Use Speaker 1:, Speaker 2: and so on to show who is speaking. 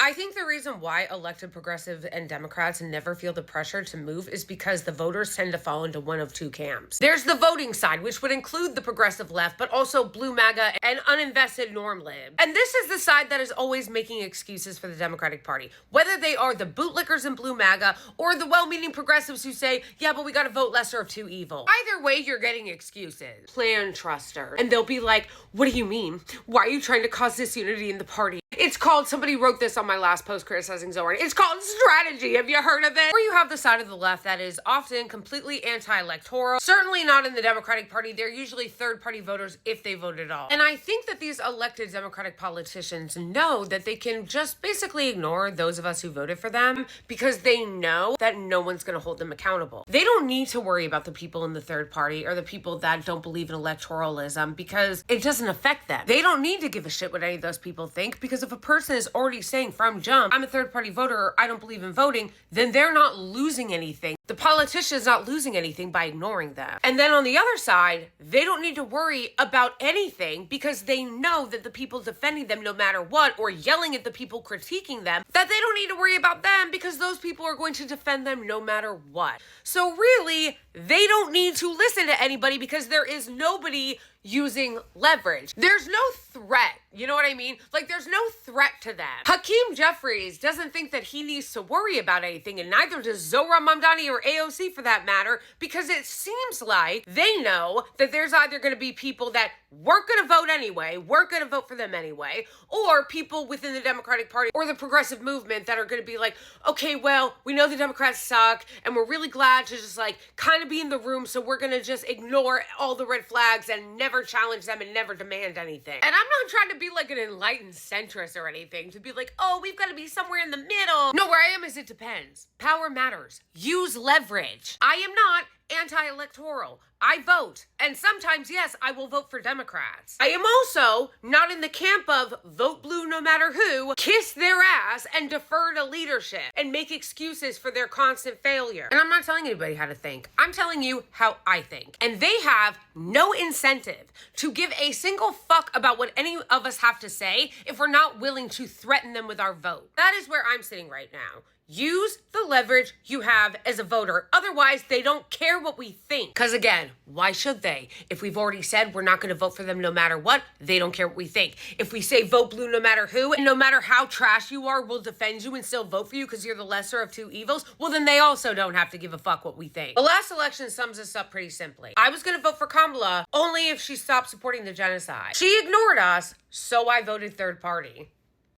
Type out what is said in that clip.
Speaker 1: I think the reason why elected progressive and Democrats never feel the pressure to move is because the voters tend to fall into one of two camps. There's the voting side, which would include the progressive left, but also blue MAGA and uninvested norm lib. And this is the side that is always making excuses for the Democratic Party, whether they are the bootlickers in blue MAGA or the well-meaning progressives who say, yeah, but we gotta vote lesser of two evil. Either way, you're getting excuses. Plan truster. And they'll be like, what do you mean? Why are you trying to cause disunity in the party? It's called, somebody wrote this on my last post criticizing Zoran, it's called strategy. Have you heard of it? Or you have the side of the left that is often completely anti-electoral. Certainly not in the Democratic Party. They're usually third-party voters if they vote at all. And I think that these elected Democratic politicians know that they can just basically ignore those of us who voted for them because they know that no one's going to hold them accountable. They don't need to worry about the people in the third party or the people that don't believe in electoralism because it doesn't affect them. They don't need to give a shit what any of those people think, because if a person is already saying from jump, I'm a third party voter or I don't believe in voting, then they're not losing anything. The politician's not losing anything by ignoring them. And then on the other side, they don't need to worry about anything because they know that the people defending them no matter what, or yelling at the people critiquing them, that they don't need to worry about them because those people are going to defend them no matter what. So really, they don't need to listen to anybody because there is nobody using leverage. There's no threat. You know what I mean? Like, there's no threat to them. Hakeem Jeffries doesn't think that he needs to worry about anything, and neither does Zohran Mamdani or AOC for that matter, because it seems like they know that there's either going to be people that weren't going to vote anyway, weren't going to vote for them anyway, or people within the Democratic Party or the progressive movement that are going to be like, okay, well, we know the Democrats suck, and we're really glad to just like kind of be in the room, so we're going to just ignore all the red flags and never challenge them and never demand anything. And I'm not trying to be like an enlightened centrist or anything, to be like, oh, we've got to be somewhere in the middle. No, where I am is it depends. Power matters. Use leverage. I am not anti-electoral. I vote. And sometimes, yes, I will vote for Democrats. I am also not in the camp of vote blue no matter who, kiss their ass and defer to leadership and make excuses for their constant failure. And I'm not telling anybody how to think. I'm telling you how I think. And they have no incentive to give a single fuck about what any of us have to say if we're not willing to threaten them with our vote. That is where I'm sitting right now. Use the leverage you have as a voter. Otherwise, they don't care what we think. Because again, why should they? If we've already said we're not going to vote for them no matter what, they don't care what we think. If we say vote blue no matter who, and no matter how trash you are, we'll defend you and still vote for you because you're the lesser of two evils, well, then they also don't have to give a fuck what we think. The last election sums this up pretty simply. I was going to vote for Kamala only if she stopped supporting the genocide. She ignored us, so I voted third party.